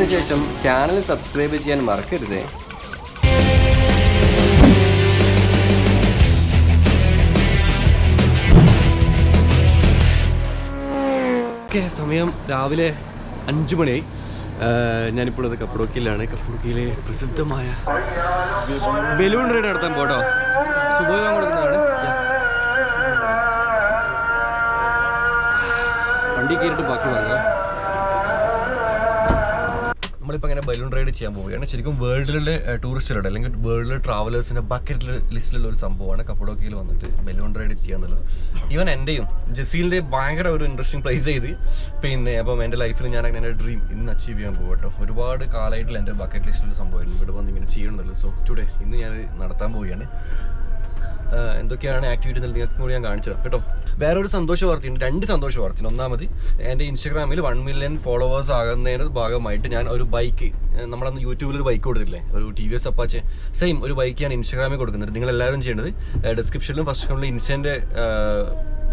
കണ്ടതിന് ശേഷം channel subscribe ചെയ്യാൻ മറക്കരുത്. ഓക്കെ, സമയം രാവിലെ 5 മണിയായി. ഞാനിപ്പോൾ അത് കപ്പഡോക്കിയിലാണ്. കപ്പഡോക്കിയിലെ പ്രസിദ്ധമായ ബലൂൺ റൈഡ് നടത്താൻ പോട്ടോ. സുബോധം കൊടുക്കുന്നതാണ്. വണ്ടി കയറിയിട്ട് ബാക്കി വാങ്ങാം. നമ്മളിപ്പോൾ അങ്ങനെ ബലൂൺ റൈഡ് ചെയ്യാൻ പോവുകയാണ്. ശരിക്കും വേൾഡിലെ ടൂറിസ്റ്റുകളുടെ അല്ലെങ്കിൽ വേൾഡിലെ ട്രാവലേഴ്സിൻ്റെ ബക്കറ്റ് ലിസ്റ്റിലുള്ള ഒരു സംഭവമാണ് കപ്പഡോക്കിയിൽ വന്നിട്ട് ബലൂൺ റൈഡ് ചെയ്യാന്നുള്ളത്. ഈവൻ എൻ്റെയും ജസീലിൻ്റെ ഭയങ്കര ഒരു ഇൻട്രസ്റ്റിംഗ് പ്ലേസ് ചെയ്ത് പിന്നെ അപ്പം എൻ്റെ ലൈഫിൽ ഞാൻ അങ്ങനെ എൻ്റെ ഡ്രീം ഇന്ന് അച്ചീവ് ചെയ്യാൻ പോകും കേട്ടോ. ഒരുപാട് കാലമായിട്ടുള്ള എൻ്റെ ബക്കറ്റ് ലിസ്റ്റിലുള്ള സംഭവമായിരുന്നു ഇവിടെ വന്ന് ഇങ്ങനെ ചെയ്യണമെന്നുള്ളത്. സോ ടുഡേ ഇന്ന് ഞാൻ നടത്താൻ പോവുകയാണ്. എന്തൊക്കെയാണ് ആക്ടിവിറ്റി നിങ്ങൾക്ക് കൂടി ഞാൻ കാണിച്ചത് കേട്ടോ. വേറൊരു സന്തോഷ വാർത്തയുണ്ട്, 2 സന്തോഷ വാർത്തയുണ്ട്. ഒന്നാമത് എൻ്റെ ഇൻസ്റ്റാഗ്രാമിൽ 1 മില്യൺ ഫോളോവേഴ്സ് ആകുന്നതിൻ്റെ ഭാഗമായിട്ട് ഞാൻ ഒരു ബൈക്ക്, നമ്മളന്ന് യൂട്യൂബിൽ ഒരു ബൈക്ക് കൊടുത്തില്ലേ, ഒരു TVS അപ്പാച്ചെ, സെയിം ഒരു ബൈക്ക് ഞാൻ ഇൻസ്റ്റാഗ്രാമിൽ കൊടുക്കുന്നുണ്ട്. നിങ്ങൾ എല്ലാവരും ചെയ്യേണ്ടത് ഡിസ്ക്രിപ്ഷനിലും ഫസ്റ്റ് കമൻറ്റിലും ഇൻസ്റ്റൻ്റെ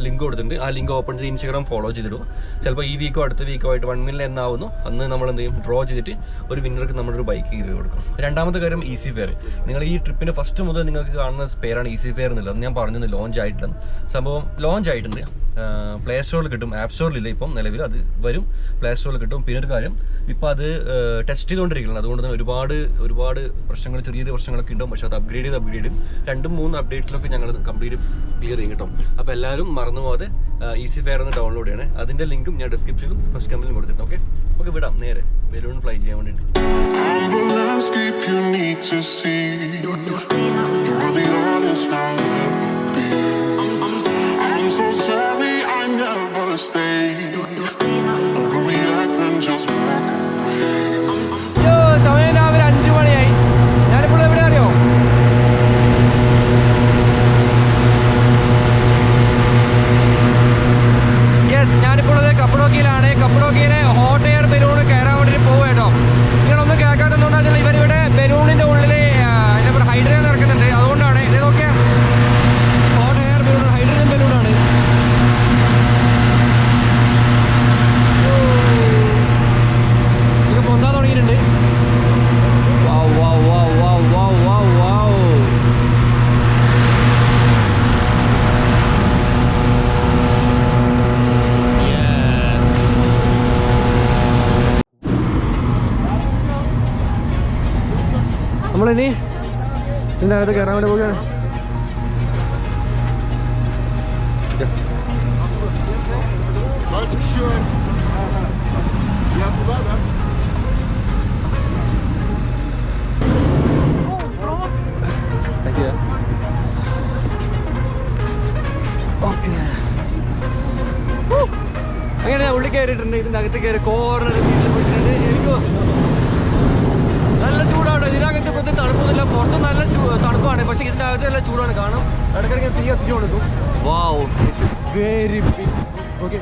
ലിങ്ക് കൊടുത്തിട്ടുണ്ട്. ആ ലിങ്ക് ഓപ്പൺ ചെയ്ത് ഇൻസ്റ്റാഗ്രാം ഫോളോ ചെയ്തിടും. ചിലപ്പോൾ ഈ വീക്കോ അടുത്ത വീക്കോ ആയിട്ട് 1 മില്യൺ എന്നാവുന്നു അന്ന് നമ്മൾ എന്ത് ചെയ്യും, ഡ്രോ ചെയ്തിട്ട് ഒരു വിന്നർക്ക് നമ്മളൊരു ബൈക്ക് കയറി കൊടുക്കും. രണ്ടാമത്തെ കാര്യം ഈസി ഫെയർ. നിങ്ങൾ ഈ ട്രിപ്പിൻ്റെ ഫസ്റ്റ് മുതൽ നിങ്ങൾക്ക് കാണുന്ന പേരാണ് ഈസി ഫെയർ എന്നുള്ളത്. അത് ഞാൻ പറഞ്ഞത് ലോഞ്ച് ആയിട്ടില്ലെന്ന്. സംഭവം ലോഞ്ച് ആയിട്ടുണ്ട്. പ്ലേ സ്റ്റോറിൽ കിട്ടും, ആപ്പ് സ്റ്റോറിലില്ല ഇപ്പം നിലവിൽ, അത് വരും. പ്ലേ സ്റ്റോറിൽ കിട്ടും. പിന്നെ ഒരു കാര്യം, ഇപ്പോൾ അത് ടെസ്റ്റ് ചെയ്തുകൊണ്ടിരിക്കുന്നത്. അതുകൊണ്ട് തന്നെ ഒരുപാട് പ്രശ്നങ്ങൾ, ചെറിയ പ്രശ്നങ്ങളൊക്കെ ഉണ്ടാവും. പക്ഷേ അത് അപ്ഗ്രേഡ് ചെയ്യും. 2-3 അപ്ഡേറ്റ്സിലൊക്കെ ഞങ്ങൾ കംപ്ലീറ്റ് ക്ലിയർ ചെയ്യും കേട്ടോ. അപ്പോൾ എല്ലാവരും മറന്നു പോകാതെ ഈസി ഫെയർ എന്ന് ഡൗൺലോഡ് ചെയ്യണേ. അതിൻ്റെ ലിങ്കും ഞാൻ ഡിസ്ക്രിപ്ഷനിലും ഫസ്റ്റ് കമൻറ്റിലും കൊടുത്തിട്ടുണ്ട്. ഓക്കെ വിടാം നേരെ ബലൂൺ ഫ്ലൈ ചെയ്യാൻ വേണ്ടിയിട്ട്. So sorry I never stayed. Overreact and just walk away. സമയം രാവിലെ 5 മണിയായി. ഞാനിപ്പോൾ എവിടെ അറിയോ? ഞാനിപ്പോൾ കപ്പഡോക്കിയിലാണ്. കപ്പഡോക്കിയിലെ ഹോട്ട് എയർ ബലൂൺ കയറാൻ വേണ്ടിയിട്ട് പോകുക കേട്ടോ. നിങ്ങളൊന്നും കേൾക്കാത്തതുകൊണ്ടാ വെച്ചാൽ ഇവരിവിടെ ബലൂണിൻ്റെ ഉള്ളിൽ എന്താ പറയുക ഹൈഡ്രജൻ നിറക്കുന്നുണ്ട്. അതുകൊണ്ടാണ് ഇത് നോക്കിയാൽ ഹോട്ട് എയർ ബലൂൺ, ഹൈഡ്രജൻ ബലൂണാണ്. ഇത് പൊന്താൻ തുടങ്ങിയിട്ടുണ്ട്. വാവ് വാവ് വാവ് വാവ് വാവ് വാവ് വാവ്. നമ്മളിനി ഇതിൻ്റെ അകത്ത് കയറാൻ വേണ്ടി പോവുകയാണ്. അങ്ങനെ ഞാൻ ഉള്ളിൽ കയറിയിട്ടുണ്ട്. ഇതിൻ്റെ അകത്ത് കയറി കോർണർ പിടിച്ചിട്ടുണ്ട്. എനിക്ക് നല്ല ചൂടാണ്. ഇതിനകത്ത് ഇപ്പോഴത്തെ തണുപ്പൊന്നുമില്ല. പുറത്ത് നല്ല തണുപ്പാണ്, പക്ഷേ ഇതിൻ്റെ അകത്ത് നല്ല ചൂടാണ്. കാണും ഇടയ്ക്കിടയ്ക്ക് തീ കത്തിച്ചു കൊടുക്കും. വാവ്, വെരി ബിഗ്. ഓക്കെ,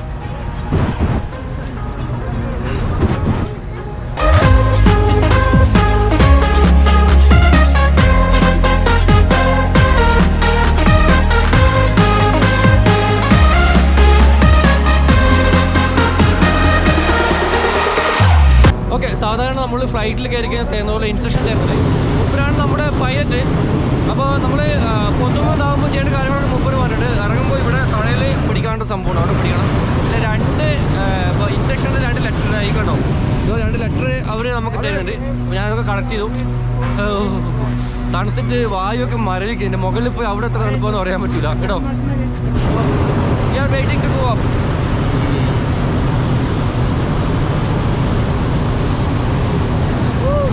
സാധാരണ നമ്മൾ ഫ്ലൈറ്റിൽ കയറി തരുന്ന പോലെ ഇൻസ്ട്രക്ഷൻ തരുന്നത് മുപ്പരാണ് നമ്മുടെ പൈലറ്റ്. അപ്പോൾ നമ്മൾ പൊതുവെ ഇതാകുമ്പോൾ ചെയ്യേണ്ട കാര്യങ്ങളാണ് മുപ്പര് പറഞ്ഞിട്ട് ഇറങ്ങുമ്പോൾ ഇവിടെ കടയിൽ പിടിക്കാണ്ട സംഭവമാണ്, അവിടെ പിടിക്കണം. പിന്നെ 2 ഇൻസ്ട്രക്ഷൻ്റെ 2 ലെറ്റർ ആയിക്കോട്ടോ. ഇത് 2 ലെറ്റർ അവർ നമുക്ക് തരുന്നുണ്ട്. ഞാനതൊക്കെ കളക്ട് ചെയ്തു. തണുത്തിട്ട് വായുവൊക്കെ മരവിക്കും. എൻ്റെ മുകളിൽ പോയി അവിടെ എത്ര തണുപ്പൊന്നും അറിയാൻ പറ്റില്ല കേട്ടോ. ഞാൻ വെയിറ്റിംഗ് ടു പോവാം.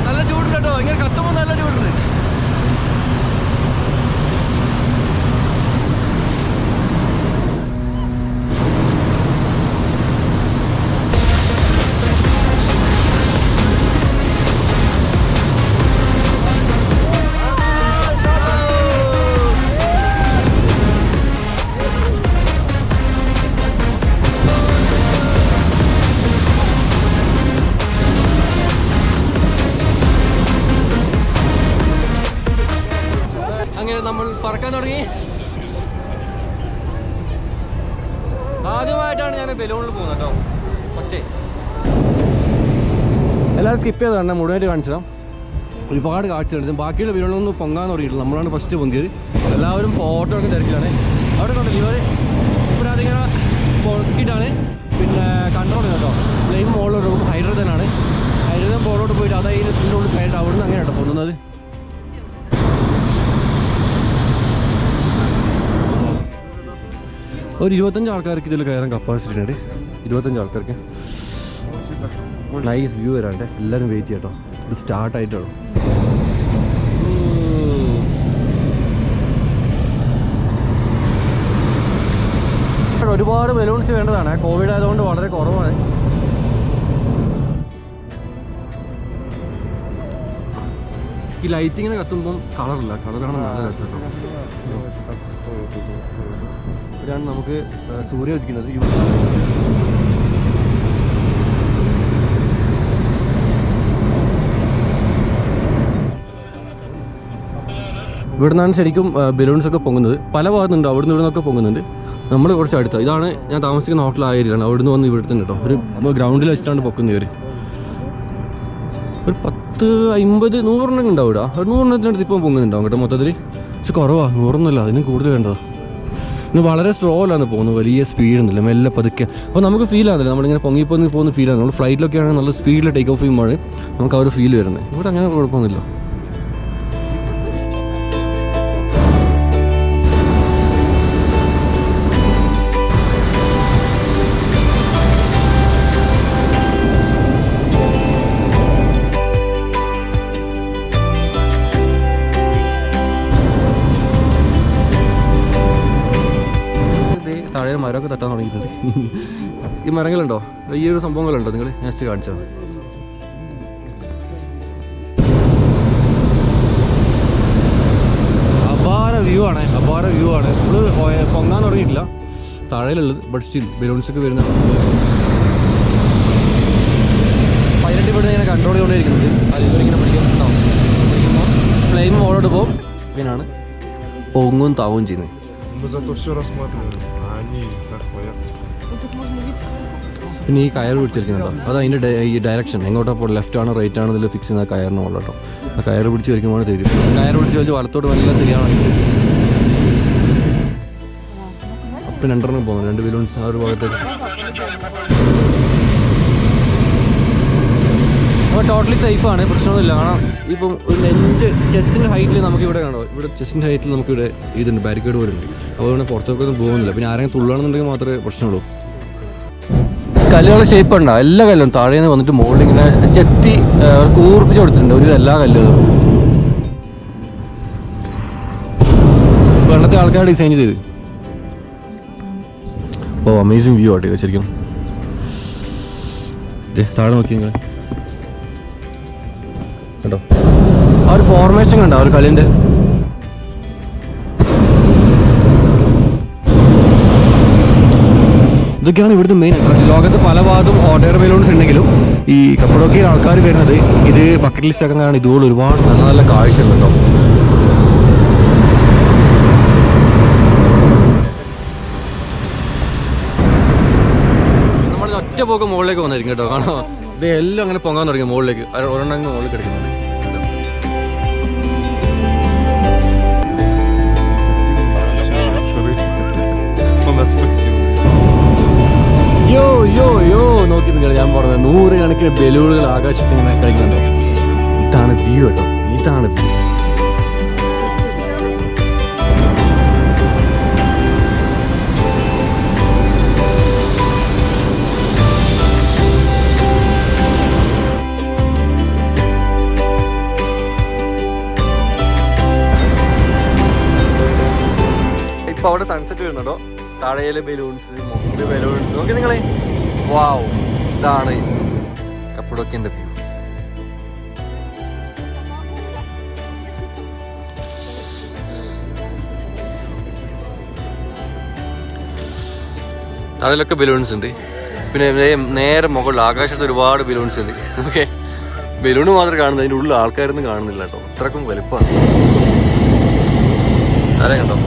നല്ല ചൂടുണ്ട് കേട്ടോ. ഇങ്ങനെ കത്തുമ്പോൾ നല്ല ചൂടുണ്ട്. നമ്മൾ പറക്കാൻ തുടങ്ങി. ആദ്യമായിട്ടാണ് ഞാൻ ബലൂണിൽ പോകുന്നത് കേട്ടോ. ഫസ്റ്റ് എല്ലാവരും സ്കിപ്പ് ചെയ്ത് കണ്ടാൽ മുഴുവനായിട്ട് കാണിച്ചാൽ ഒരുപാട് കാഴ്ചകളുണ്ട്. ബാക്കിയുള്ള വീടുകളൊന്നും പൊങ്ങാൻ തുടങ്ങിയിട്ടില്ല. നമ്മളാണ് ഫസ്റ്റ് പൊങ്ങിയത്. എല്ലാവരും ഫോട്ടോ ഒക്കെ തിരക്കിലാണ്. അവിടെ കണ്ടല്ലോ ഇവർ ഇവിടെ അതിങ്ങനെ പൊക്കിയിട്ടാണ് പിന്നെ കൺട്രോൾ കേട്ടോ. ഫ്ലെയിം മുകളിലോട്ട് പോകും. ഹൈഡ്രജനാണ്. ഹൈഡ്രജൻ മുകളിലോട്ട് പോയിട്ട് അതായത് ഇതിൻ്റെ ഉള്ളിൽ കയറിയിട്ട് അവിടെ നിന്ന് അങ്ങനെയാട്ടോ പൊങ്ങുന്നത്. ഒരു 25 ആൾക്കാർക്ക് ഇതിൽ കയറാൻ കപ്പാസിറ്റി ഉണ്ട്. 25 ആൾക്കാർക്ക്. നൈസ് വ്യൂ വരാണ്ട് എല്ലാവരും വെയിറ്റ് ചെയ്യട്ടോ. ഇത് സ്റ്റാർട്ടായിട്ടാണ്. ഒരുപാട് ബലൂൺസ് വേണ്ടതാണ്. കോവിഡ് ആയതുകൊണ്ട് വളരെ കുറവാണ്. ഈ ലൈറ്റിങ്ങനെ കത്തുമ്പം കളറില്ല. കളറാണ് നല്ല രസം. ഇവിടെയാണ് നമുക്ക് സൂര്യ ഉദിക്കുന്നത്. ഇവിടെ നിന്നാണ് ശരിക്കും ബലൂൺസ് ഒക്കെ പൊങ്ങുന്നത്. പല ഭാഗത്തുണ്ട്. അവിടുന്ന് ഇവിടെ നിന്നൊക്കെ പൊങ്ങുന്നുണ്ട്. നമ്മൾ കുറച്ച് അടുത്ത ഇതാണ് ഞാൻ താമസിക്കുന്ന ഹോട്ടൽ ആയിരിക്കണം. അവിടുന്ന് വന്ന് ഇവിടെ തന്നെ കേട്ടോ. ഒരു ഗ്രൗണ്ടിൽ വെച്ചിട്ടാണ് പൊക്കുന്നത് ഇവർ. ഒരു 10, 50, 100 ഉണ്ടാവും ഇവിടെ. 100 ഇപ്പം പൊങ്ങുന്നുണ്ടാവും കേട്ടോ മൊത്തത്തിൽ. പക്ഷെ കുറവാണ്. 100 അതിന് കൂടുതൽ വേണ്ടതാണ്. ഇന്ന് വളരെ സ്ലോയിലാണ് പോകുന്നത്. വലിയ സ്പീഡൊന്നുമില്ല. മെല്ലെ പതുക്കെ. അപ്പോൾ നമുക്ക് ഫീൽ ആകുന്നില്ല. നമ്മളിങ്ങനെ പൊങ്ങിപ്പോന്ന് പോകുന്ന ഫീൽ ആണ്. നമ്മൾ ഫ്ലൈറ്റിലൊക്കെ ആണെങ്കിൽ നല്ല സ്പീഡിൽ ടേക്ക് ഓഫ് ചെയ്യുമ്പോൾ നമുക്ക് ആ ഒരു ഫീൽ വരുന്നത്. ഇവിടെ അങ്ങനെ കുഴപ്പമൊന്നുമില്ല. താഴെ മരമൊക്കെ തട്ടാൻ തുടങ്ങിയിട്ടുണ്ട്. ഈ മരങ്ങളുണ്ടോ? ഈ ഒരു സംഭവങ്ങളുണ്ടോ? നിങ്ങൾ നെക്സ്റ്റ് കാണിച്ചാൽ അപാര വ്യൂ ആണ്. അപാര വ്യൂ ആണ്. നമ്മൾ പൊങ്ങാൻ തുടങ്ങിയിട്ടില്ല. താഴെയിലുള്ളത് ബട്ട് സ്റ്റിൽ ബലൂൺസൊക്കെ വരുന്നത്. പൈലറ്റ് ഇവിടെ ഇങ്ങനെ കൺട്രോൾ ചെയ്തുകൊണ്ടിരിക്കുന്നത്. അതിൽ ഇങ്ങനെ പിടിക്കുമ്പോൾ ഫ്ലെയിം മോളോട്ട് പോകും. ഇങ്ങനെയാണ് പൊങ്ങും താവും ചെയ്യുന്നത്. പിന്നെ ഈ കയർ പിടിച്ചിരിക്കുന്നുണ്ടോ? അത് അതിൻ്റെ ഈ ഡയറക്ഷൻ എങ്ങോട്ടാ പോകും, ലെഫ്റ്റ് ആണോ റൈറ്റ് ആണോ ഇതിൽ ഫിക്സ് ചെയ്യുന്ന കയറിന് മുകളിൽ കേട്ടോ. ആ കയർ പിടിച്ച് വലിക്കുമ്പോൾ തരും. കയർ പിടിച്ച് വലിച്ച് വലത്തോട്ട് വല്ല ശരിയാണെങ്കിൽ അപ്പം 2 പോകുന്നു. 2 ബലൂൺസ് ആ ഒരു ഭാഗത്തേക്ക്. അപ്പോൾ ടോട്ടലി സേഫാണ്. പ്രശ്നമൊന്നുമില്ല. കാരണം ഇപ്പം ഒരു നെഞ്ച് ചെസ്റ്റിൻ്റെ ഹൈറ്റിൽ നമുക്കിവിടെ കാണോ. ഇവിടെ ചെസ്റ്റിൻ്റെ ഹൈറ്റിൽ നമുക്കിവിടെ ഇതുണ്ട്, ബാരിക്കേഡ് പോലെ ഉണ്ട്. അപ്പോൾ ഇവിടെ പുറത്തേക്കൊന്നും പോകുന്നില്ല. പിന്നെ ആരെങ്കിലും തുള്ളണമെന്നുണ്ടെങ്കിൽ മാത്രമേ പ്രശ്നമുള്ളൂ. കല്ലുകളുടെ ഷേപ്പ് ഉണ്ടോ? എല്ലാ കല്ലും താഴെ നിന്ന് വന്നിട്ട് മുകളിൽ ഇങ്ങനെ ചെത്തി കൂർപ്പിച്ച് കൊടുത്തിട്ടുണ്ട്. ഒരു എല്ലാ കല്ലുകളും പണ്ടത്തെ ആൾക്കാർ ഡിസൈൻ ചെയ്ത്. ഓ അമേസിങ് വ്യൂ ആട്ടെ ശരിക്കും. താഴെ നോക്കി നിങ്ങൾ കേട്ടോ. ആ ഒരു ഫോർമേഷൻ കണ്ടോ ആ ഒരു കല്ലിൻ്റെ? ഇതൊക്കെയാണ് ഇവിടുത്തെ മെയിൻ അട്രാക്ഷൻ. ലോകത്ത് പല ഭാഗത്തും ഹോട്ട് എയർ ബലൂൺസ് ഉണ്ടെങ്കിലും ഈ കപ്പഡോക്കിയ ആൾക്കാർ വരുന്നത് ഇത് ബക്കറ്റ് ലിസ്റ്റ് ആക്കുന്നതാണ്. ഇതുപോലെ ഒരുപാട് നല്ല നല്ല കാഴ്ചകളുണ്ടോ. നമ്മൾ ഒറ്റ പോക്ക് മുകളിലേക്ക് വന്നിരിക്കും കേട്ടോ. കാണാം ഇത് എല്ലാം അങ്ങനെ പൊങ്ങാൻ തുടങ്ങി മുകളിലേക്ക്. ഒരെണ്ണം മുകളിൽ കിടക്കുന്നുണ്ട്. യോ യോ യോ നോക്കി നിങ്ങൾ, ഞാൻ പറഞ്ഞത് 100 കണക്കിന് ബലൂണുകൾ ആകാശത്ത് ഇങ്ങനെ കഴിക്കുന്നുണ്ടോ. ഇതാണ് വ്യൂ കേട്ടോ. ഇതാണ് വ്യൂ. ഇപ്പൊ അവിടെ സൺസെറ്റ് വരുന്നുണ്ടോ. താഴെയിലെ ബലൂൺസ്, മുകളിലെ ബലൂൺസ് നോക്കി നിങ്ങളെ. വാവ്, ഇതാണ് കപ്പഡോക്കിയന്റെ വ്യൂ. താഴെയിലൊക്കെ ബലൂൺസ് ഉണ്ട്. പിന്നെ നേരെ മുകളിൽ ആകാശത്ത് ഒരുപാട് ബലൂൺസ് ഉണ്ട്. ഓക്കെ, ബലൂണ് മാത്രം കാണുന്നത്, അതിൻ്റെ ഉള്ളിൽ ആൾക്കാരൊന്നും കാണുന്നില്ല കേട്ടോ. അത്രക്കും വലുപ്പമാണ്. ആരെ കണ്ടോ?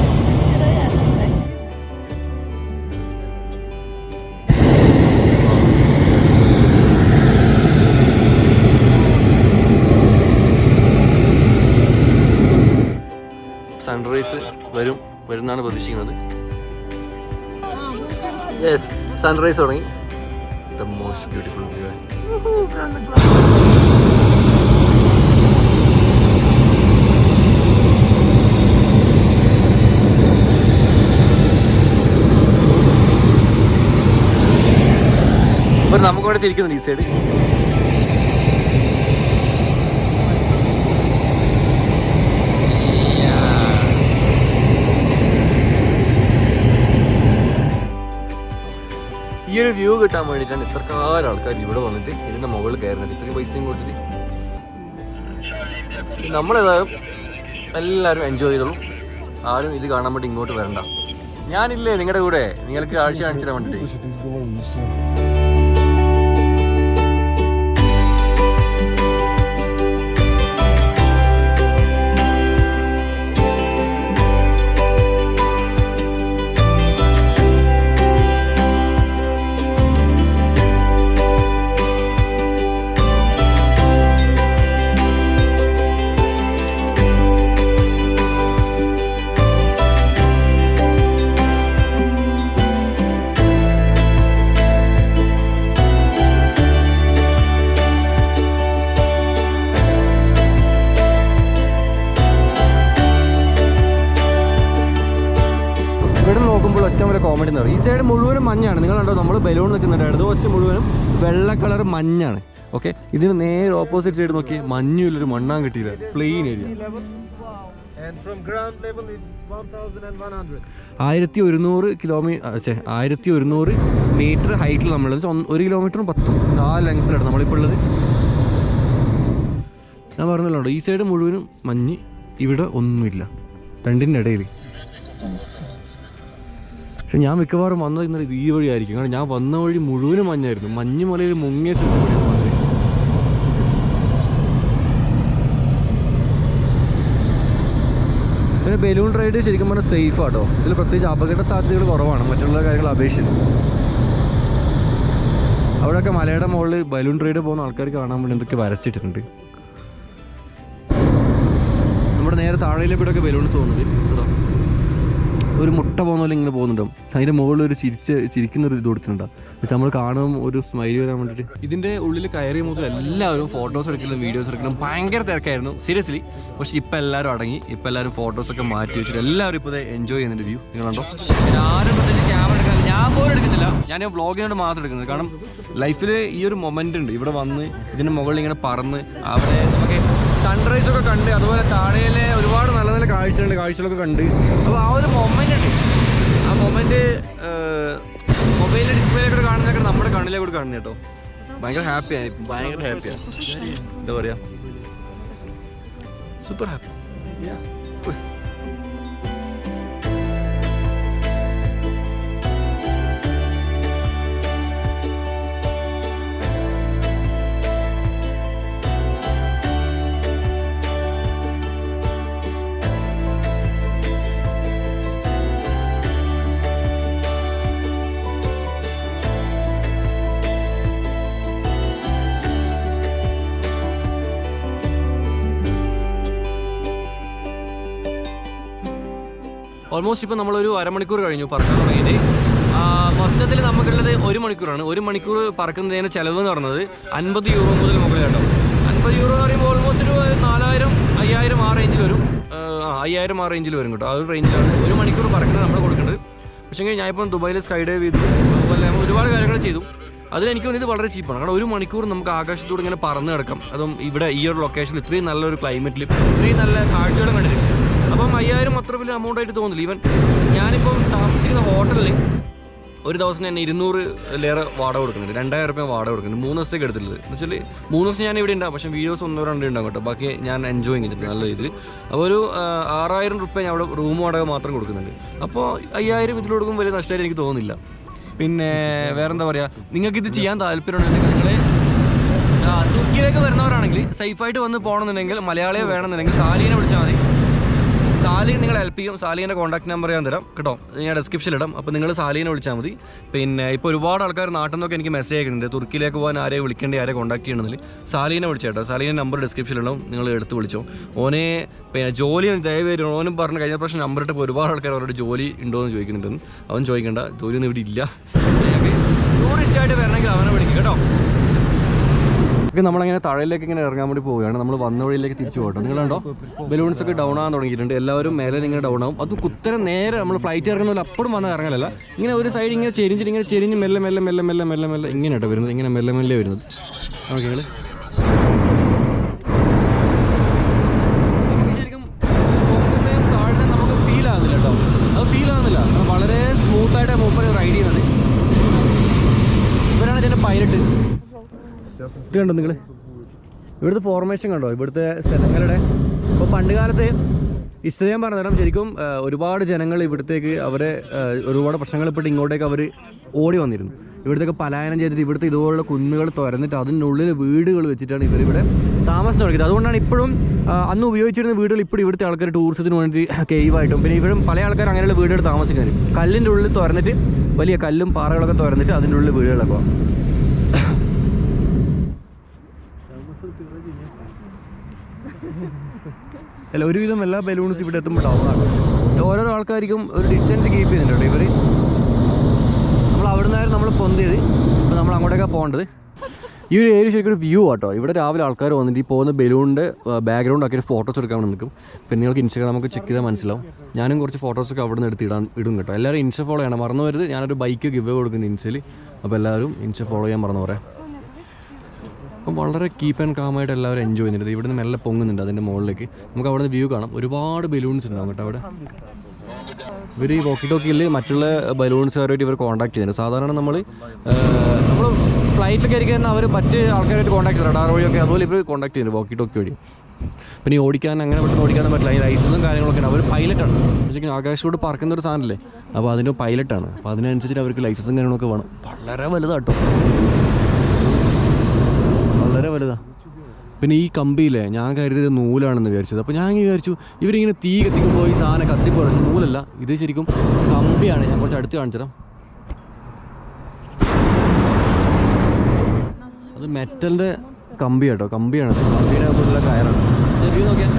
വരുന്നാണ് പ്രതീക്ഷിക്കുന്നത്. യെസ്, സൺറൈസ് തുടങ്ങി. The most beautiful view. ഇപ്പം നമുക്കിവിടെ തിരിക്കുന്നുണ്ട് ഈ സൈഡ്. ഈ ഒരു വ്യൂ കിട്ടാൻ വേണ്ടിയിട്ടാണ് ഇത്രക്കാലം ആൾക്കാർ ഇവിടെ വന്നിട്ട് ഇതിൻ്റെ മുകളിൽ കയറുന്നത്, ഇത്രയും പൈസയും കൊടുത്തിട്ട്. നമ്മളേതായാലും എല്ലാവരും എൻജോയ് ചെയ്തോളൂ. ആരും ഇത് കാണാൻ വേണ്ടി ഇങ്ങോട്ട് വരണ്ട. ഞാനില്ലേ നിങ്ങളുടെ കൂടെ, നിങ്ങൾക്ക് കാഴ്ച കാണിച്ചു തരാൻ വേണ്ടിയിട്ട്. കോമഡി എന്ന് പറയും. ഈ സൈഡ് മുഴുവനും മഞ്ഞാണ്. നിങ്ങൾ കണ്ടോ, നമ്മൾ ബലൂൺ നിൽക്കുന്നുണ്ട്. ഇടതുവശം മുഴുവനും വെള്ള കളർ മഞ്ഞാണ്. ഓക്കെ, ഇതിന് നേരെ ഓപ്പോസിറ്റ് സൈഡ് നോക്കി മഞ്ഞുള്ളൊരു മണ്ണാൻ കിട്ടിയില്ല, പ്ലെയിൻ ഏരിയ. 1100 മീറ്റർ ഹൈറ്റിൽ നമ്മൾ 1 കിലോമീറ്ററും 10 ആ ലെങ്ത്തിലാണ് നമ്മളിപ്പോൾ ഉള്ളത്. ഞാൻ പറഞ്ഞല്ലോ, ഈ സൈഡ് മുഴുവനും മഞ്ഞ്, ഇവിടെ ഒന്നുമില്ല, രണ്ടിൻ്റെ ഇടയിൽ. പക്ഷെ ഞാൻ മിക്കവാറും വന്നത് ഇന്നലെ ഈ വഴി ആയിരിക്കും, കാരണം ഞാൻ വന്ന വഴി മുഴുവനും മഞ്ഞായിരുന്നു. മഞ്ഞ് മലയിൽ മുങ്ങിയ സ്ഥലത്ത് വന്നത്. പിന്നെ ബലൂൺ റൈഡ് ശരിക്കും പറഞ്ഞാൽ സേഫ് ആട്ടോ. ഇതിൽ പ്രത്യേകിച്ച് അപകട സാധ്യതകൾ കുറവാണ് മറ്റുള്ള കാര്യങ്ങൾ അപേക്ഷിച്ച്. അവിടെയൊക്കെ മലയുടെ മുകളിൽ ബലൂൺ റൈഡ് പോകുന്ന ആൾക്കാർ കാണാൻ വേണ്ടി എന്തൊക്കെ വരച്ചിട്ടുണ്ട്. നമ്മുടെ നേരെ താഴെയിലെ കൂടെയൊക്കെ ബലൂൺസ് പോകുന്നത് ഒരു മുട്ട പോകുന്ന പോലെ ഇങ്ങനെ പോകുന്നുണ്ടാവും. അതിൻ്റെ മുകളിൽ ഒരു ചിരിക്കുന്നൊരു ഇത് കൊടുത്തിട്ടുണ്ടാവും. പക്ഷെ നമ്മൾ കാണുമ്പോൾ ഒരു സ്മൈലി വരാൻ വേണ്ടിയിട്ട്. ഇതിൻ്റെ ഉള്ളിൽ കയറിയ മുതൽ എല്ലാവരും ഫോട്ടോസ് എടുക്കലും വീഡിയോസ് എടുക്കലും ഭയങ്കര തിരക്കായിരുന്നു, സീരിയസ്ലി. പക്ഷെ ഇപ്പം എല്ലാവരും അടങ്ങി, ഇപ്പം എല്ലാവരും ഫോട്ടോസൊക്കെ മാറ്റി വെച്ചിട്ട് എല്ലാവരും ഇപ്പോൾ എൻജോയ് ചെയ്യുന്നുണ്ട് വ്യൂ. നിങ്ങളുണ്ടോ? പിന്നെ ആരും പ്രത്യേകിച്ച് ക്യാമറ എടുക്കാൻ ഞാൻ പോലും എടുക്കുന്നില്ല. ഞാൻ വ്ളോഗിനോട് മാത്രം എടുക്കുന്നത്. കാരണം ലൈഫിൽ ഈ ഒരു മൊമെൻ്റ് ഉണ്ട്, ഇവിടെ വന്ന് ഇതിൻ്റെ മുകളിൽ ഇങ്ങനെ പറന്ന് അവിടെ നമുക്ക് സൺറൈസൊക്കെ കണ്ട്, അതുപോലെ താഴെയിലെ ഒരുപാട് നല്ല നല്ല കാഴ്ചകളൊക്കെ കണ്ട്. അപ്പോൾ ആ ഒരു മൊമെൻ്റ് ഉണ്ട്. ആ മൊമെൻ്റ് മൊബൈലിൽ ഡിസ്പ്ലേയിലൂടെ കാണുന്നതൊക്കെ നമ്മുടെ കണ്ണിലേക്കൂടെ കാണുന്നത് കേട്ടോ. ഭയങ്കര ഹാപ്പിയാണ്, ഭയങ്കര ഹാപ്പിയാണ്. എന്താ പറയുക, സൂപ്പർ ഹാപ്പി. ഓൾമോസ്റ്റ് ഇപ്പോൾ നമ്മളൊരു അരമണിക്കൂർ കഴിഞ്ഞു പറക്കാൻ തുടങ്ങിയിട്ട്. മൊത്തത്തിൽ നമുക്കുള്ളത് 1 മണിക്കൂറാണ്. 1 മണിക്കൂർ പറക്കുന്നതിന് ചിലവ് എന്ന് പറയുന്നത് 50 യൂറോ മുതൽ മുകളിലാട്ടോ. 50 യൂറോ എന്ന് പറയുമ്പോൾ ഓൾമോസ്റ്റ് ഒരു 4000, 5000 ആ റേഞ്ചിൽ വരും. 5000 ആ റേഞ്ചിൽ വരും കേട്ടോ. ആ ഒരു റേഞ്ചിലാണ് 1 മണിക്കൂർ പറക്കുന്നത് നമ്മൾ കൊടുക്കേണ്ടത്. പക്ഷേ ഞാനിപ്പം ദുബായിൽ സ്കൈ ഡൈവ് ചെയ്തു, അതുപോലെ നമ്മൾ ഒരുപാട് കാര്യങ്ങൾ ചെയ്തു. അതിലെനിക്ക് തോന്നുന്നത് ഇത് വളരെ ചീപ്പാണ്. കാരണം 1 മണിക്കൂർ നമുക്ക് ആകാശത്തൂടെ ഇങ്ങനെ പറന്ന് കിടക്കാം. അതും ഇവിടെ ഈ ഒരു ലൊക്കേഷനിൽ ഇത്രയും നല്ലൊരു ക്ലൈമറ്റിൽ ഇത്രയും നല്ല കാഴ്ചകളും കണ്ടിട്ട്. അപ്പം 5000 അത്ര വലിയ എമൗണ്ട് ആയിട്ട് തോന്നില്ല. ഈവൻ ഞാനിപ്പം താമസിക്കുന്ന ഹോട്ടലിൽ ഒരു ദിവസം ഞാൻ 200 ലേറെ വാടക കൊടുക്കുന്നുണ്ട്, 2000 രൂപ വാടക കൊടുക്കുന്നുണ്ട്. 3 ദിവസത്തേക്ക് എടുത്തിട്ടുള്ളത്. എന്ന് വെച്ചാൽ 3 ദിവസം ഞാൻ ഇവിടെ ഉണ്ടാവും, പക്ഷേ വീഡിയോസ് 1-2 ഉണ്ടാവും കേട്ടോ. ബാക്കി ഞാൻ എൻജോയ് ചെയ്തിട്ടുണ്ട് നല്ല രീതിയിൽ. അപ്പോൾ ഒരു 6000 രൂപ ഞാൻ അവിടെ റൂം വാടക മാത്രം കൊടുക്കുന്നുണ്ട്. അപ്പോൾ 5000 ഇതിൽ കൊടുക്കുമ്പോൾ വലിയ നഷ്ടമായിട്ട് എനിക്ക് തോന്നുന്നില്ല. പിന്നെ വേറെന്താ പറയുക, നിങ്ങൾക്കിത് ചെയ്യാൻ താല്പര്യമുണ്ടെങ്കിൽ നിങ്ങൾ തുർക്കിയിലേക്ക് വരുന്നവരാണെങ്കിൽ സേഫായിട്ട് വന്ന് പോകണമെന്നുണ്ടെങ്കിൽ, മലയാളിയെ വേണമെന്നുണ്ടെങ്കിൽ സാലീനെ വിളിച്ചാൽ മതി. സാലിൻ നിങ്ങൾ ഹെൽപ്പ് ചെയ്യും. സാലീൻ്റെ കോൺടാക്ട് നമ്പർ ഞാൻ തരാം കേട്ടോ, ഞാൻ ഡിസ്ക്രിപ്ഷനിൽ ഇടാം. അപ്പോൾ നിങ്ങൾ സാലീനെ വിളിച്ചാൽ മതി. പിന്നെ ഇപ്പോൾ ഒരുപാട് ആൾക്കാർ നാട്ടിൽ നിന്നൊക്കെ എനിക്ക് മെസ്സേജ് അയക്കുന്നുണ്ട്, തുർക്കിയിലേക്ക് പോകാൻ ആരെയും വിളിക്കേണ്ടി, ആരെ കോൺടാക്ട് ചെയ്യണമെന്നില്ല. സാലീനെ വിളിച്ചേട്ടോ, സാലീൻ്റെ നമ്പർ ഡിസ്ക്രിപ്ഷനിലിടാം, നിങ്ങൾ എടുത്ത് വിളിച്ചോ. ഓനെ പിന്നെ ജോലി ദയവേരി ഓനും പറഞ്ഞ് കഴിഞ്ഞ പ്രാവശ്യം നമ്പർ ഇട്ടപ്പോൾ ഒരുപാട് ആൾക്കാർ അവരോട് ജോലി ഉണ്ടോ എന്ന് ചോദിക്കുന്നുണ്ടെന്ന്. അവൻ ചോദിക്കേണ്ട, ജോലിയൊന്നും ഇവിടെ ഇല്ല. ഞങ്ങൾക്ക് ടൂറിസ്റ്റായിട്ട് വരണമെങ്കിൽ അവനെ വിളിക്കും കേട്ടോ. ഓക്കെ, നമ്മളങ്ങനെ താഴേലേക്ക് ഇങ്ങനെ ഇറങ്ങാൻ വേണ്ടി പോവുകയാണ്. നമ്മൾ വന്ന വഴിയിലേക്ക് തിരിച്ചു പോകട്ടോ. നിങ്ങളുണ്ടോ ബലൂൺസ് ഒക്കെ ഡൗൺ ആകാൻ തുടങ്ങിയിട്ടുണ്ട്. എല്ലാവരും മേലെ ഇങ്ങനെ ഡൗൺ ആവും. അത് കുത്തരം നേരെ നമ്മൾ ഫ്ലൈറ്റ് ഇറങ്ങുന്ന പോലെ അപ്പോഴും വന്നാൽ ഇറങ്ങലല്ല, ഇങ്ങനെ ഒരു സൈഡ് ഇങ്ങനെ ചെരിഞ്ഞ് മെല്ലെ മെല്ലെ മെല്ലെ മെല്ലെ മെല്ലെ മെല്ലെ ഇങ്ങനെ കേട്ടോ വരുന്നത്, ഇങ്ങനെ മെല്ലെ മെല്ലെ വരുന്നത്. ഓക്കെ, നിങ്ങൾ ശരിക്കും താഴെ നമുക്ക് ഫീൽ ആകുന്നില്ല കേട്ടോ, അത് ഫീൽ ആകുന്നില്ല. വളരെ സ്മൂത്തായിട്ട് മൂപ്പർ റൈഡ് ചെയ്യുന്നത്. ഇവരാണ് ഇതിൻ്റെ പൈലറ്റ്. ഇത് കണ്ടോ നിങ്ങൾ, ഇവിടുത്തെ ഫോർമേഷൻ കണ്ടോ, ഇവിടുത്തെ സ്ഥലങ്ങളുടെ. ഇപ്പോൾ പണ്ട് കാലത്ത് ഹിസ്റ്ററി ഞാൻ പറഞ്ഞു തരാം. ശരിക്കും ഒരുപാട് ജനങ്ങൾ ഇവിടത്തേക്ക് അവരെ ഒരുപാട് പ്രശ്നങ്ങൾ പെട്ട് ഇങ്ങോട്ടേക്ക് അവർ ഓടി വന്നിരുന്നു. ഇവിടത്തേക്ക് പലായനം ചെയ്തിട്ട് ഇവിടുത്തെ ഇതുപോലുള്ള കുന്നുകൾ തുറന്നിട്ട് അതിനുള്ളിൽ വീടുകൾ വെച്ചിട്ടാണ് ഇവരിവിടെ താമസം തുടങ്ങിയത്. അതുകൊണ്ടാണ് ഇപ്പോഴും അന്ന് ഉപയോഗിച്ചിരുന്ന വീടുകൾ ഇപ്പോൾ ഇവിടുത്തെ ആൾക്കാർ ടൂറിസത്തിന് വേണ്ടി കേവായിട്ടും, പിന്നെ ഇവരും പല ആൾക്കാർ അങ്ങനെയുള്ള വീടുകൾ താമസിക്കുന്നത്. കല്ലിൻ്റെ ഉള്ളിൽ തുറന്നിട്ട് വലിയ കല്ലും പാറകളൊക്കെ തുറന്നിട്ട് അതിൻ്റെ ഉള്ളിൽ വീടുകളൊക്കെ. അല്ല, ഒരുവിധം എല്ലാ ബലൂൺസ് ഇവിടെ എത്തുമ്പോൾ ഡൗണാണ്. ഓരോരോ ആൾക്കാർക്കും ഒരു ഡിസ്റ്റൻസ് കീപ്പ് ചെയ്യുന്നുണ്ട് ഇവർ. നമ്മൾ അവിടെ നിന്നായിരുന്നു നമ്മൾ പൊന്തിയത്, ഇപ്പോൾ നമ്മൾ അങ്ങോട്ടേക്കാണ് പോകേണ്ടത്. ഈ ഒരു ഏരിയ ശരിക്കും ഒരു വ്യൂ ആട്ടോ. ഇവിടെ രാവിലെ ആൾക്കാർ വന്നിട്ട് ഈ പോകുന്ന ബലൂണിൻ്റെ ബാക്ക്ഗ്രൗണ്ട് ആക്കി ഫോട്ടോസ് എടുക്കാൻ വേണ്ടി നിൽക്കും. പിന്നെ നിങ്ങൾക്ക് ഇൻസ്റ്റാഗ്രാമൊക്കെ ചെക്ക് ചെയ്താൽ മനസ്സിലാവും. ഞാനും കുറച്ച് ഫോട്ടോസൊക്കെ അവിടെ നിന്ന് ഇടും കേട്ടോ. എല്ലാവരും ഇൻസ്റ്റ ഫോളോ ചെയ്യണം, മറന്നു വരുത്. ഞാനൊരു ബൈക്ക് ഗിവ് കൊടുക്കുന്നു ഇൻസ്റ്റയിൽ, അപ്പോൾ എല്ലാവരും ഇൻസ്റ്റ ഫോളോ ചെയ്യാൻ മറന്നു പറയാം. അപ്പം വളരെ കീപ്പ് ആൻഡ് കാമായിട്ട് എല്ലാവരും എൻജോയ് ചെയ്യുന്നുണ്ട്. ഇവിടെ നിന്ന് മെല്ലെ പൊങ്ങുന്നുണ്ട് അതിൻ്റെ മുകളിലേക്ക്. നമുക്ക് അവിടെ നിന്ന് വ്യൂ കാണാം. ഒരുപാട് ബലൂൺസ് ഉണ്ടാവും കേട്ടോ അവിടെ. ഇവർ ഈ വോക്കി ടോക്കിയിൽ മറ്റുള്ള ബലൂൺസുകാരുമായിട്ട് ഇവർ കോൺടാക്ട് ചെയ്യുന്നുണ്ട്. സാധാരണ നമ്മൾ ഫ്ലൈറ്റിലൊക്കെ ആയിരിക്കും അവർ മറ്റ് ആൾക്കാരായിട്ട് കോൺടാക്ട് ചെയ്തു, റഡാർ വഴിയൊക്കെ. അതുപോലെ ഇവർ കോൺടാക്ട് ചെയ്യുന്നുണ്ട് വോക്കി ടോക്കി വഴി. പിന്നെ ഈ ഓടിക്കാൻ അങ്ങനെ പെട്ടെന്ന് ഓടിക്കാനും പറ്റില്ല, ഈ ലൈസൻസും കാര്യങ്ങളൊക്കെ ഉണ്ട്. അവർ പൈലറ്റാണ്. ശരിക്കും ആകാശത്തോട് പറക്കുന്ന ഒരു സാധനമല്ലേ, അപ്പോൾ അതിൻ്റെ പൈലറ്റാണ്. അപ്പോൾ അതിനനുസരിച്ച് അവർക്ക് ലൈസൻസും കാര്യങ്ങളൊക്കെ വേണം. വളരെ വലുതാട്ടോ, വളരെ വലുതാണ്. പിന്നെ ഈ കമ്പിയില്ലേ, ഞാൻ കരുതിയത് നൂലാണെന്ന് വിചാരിച്ചത്. അപ്പോൾ ഞാൻ വിചാരിച്ചു ഇവരിങ്ങനെ തീ കത്തിക്കുമ്പോൾ ഈ സാധനം കത്തിപ്പോയി. നൂലല്ല, ഇത് ശരിക്കും കമ്പിയാണ്. ഞാൻ കുറച്ച് അടുത്ത് കാണിച്ചു തരാം. അത് മെറ്റലിൻ്റെ കമ്പി കേട്ടോ, കമ്പിയാണ്. കമ്പിയുടെ അകത്തുള്ള കയറാണ്. ശരിക്കും നോക്കിയാൽ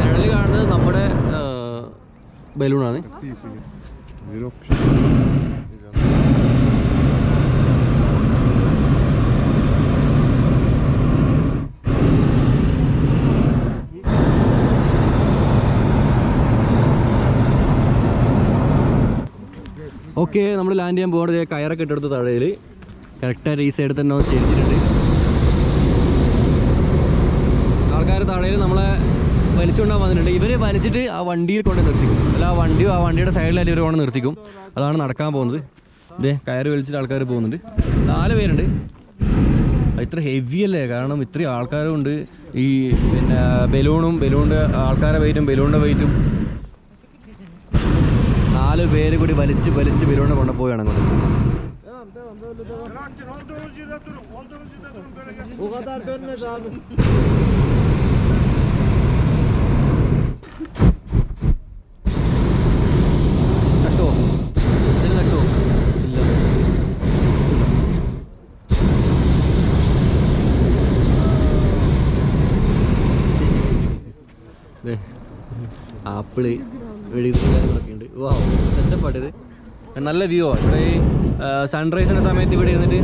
നിഴല് കാണുന്നത് നമ്മുടെ ബലൂണാണ്. ഓക്കെ, നമ്മൾ ലാൻഡ് ചെയ്യാൻ പോകുന്നത് കയറൊക്കെ ഇട്ടെടുത്ത് താഴെയിൽ കറക്റ്റായിട്ട് ഈ സൈഡിൽ തന്നെ ചെരിച്ചിട്ടുണ്ട്. ആൾക്കാർ താഴെയിൽ നമ്മളെ വലിച്ചുകൊണ്ടാൻ വന്നിട്ടുണ്ട്. ഇവർ വലിച്ചിട്ട് ആ വണ്ടിയിൽ കൊണ്ട് നിർത്തിക്കും. അല്ല, ആ വണ്ടിയുടെ സൈഡിലായിട്ട് ഇവർ കൊണ്ട് നിർത്തിക്കും. അതാണ് നടക്കാൻ പോകുന്നത്. ഇതേ കയറ് വലിച്ചിട്ട് ആൾക്കാർ പോകുന്നുണ്ട്. 4 പേരുണ്ട്. ഇത്ര ഹെവി അല്ലേ, കാരണം ഇത്രയും ആൾക്കാരും ഉണ്ട്. ഈ പിന്നെ ബലൂണിൻ്റെ ആൾക്കാരുടെ വെയിറ്റും ബലൂണിൻ്റെ വെയിറ്റും 4 പേര് കൂടി വലിച്ച് ബലൂണിനെ കൊണ്ടുപോവുകയാണ് അങ്ങോട്ട്. നട്ടോ ഇതിന് നട്ടോ ഇല്ല. ആപ്പിള് കാര്യങ്ങളൊക്കെ ഉണ്ട്. വാ, സെറ്റപ്പാട്ടിത് നല്ല വ്യൂ ആണ്. ഇവിടെ ഈ സൺറൈസിൻ്റെ സമയത്ത് ഇവിടെ ഇരുന്നിട്ട്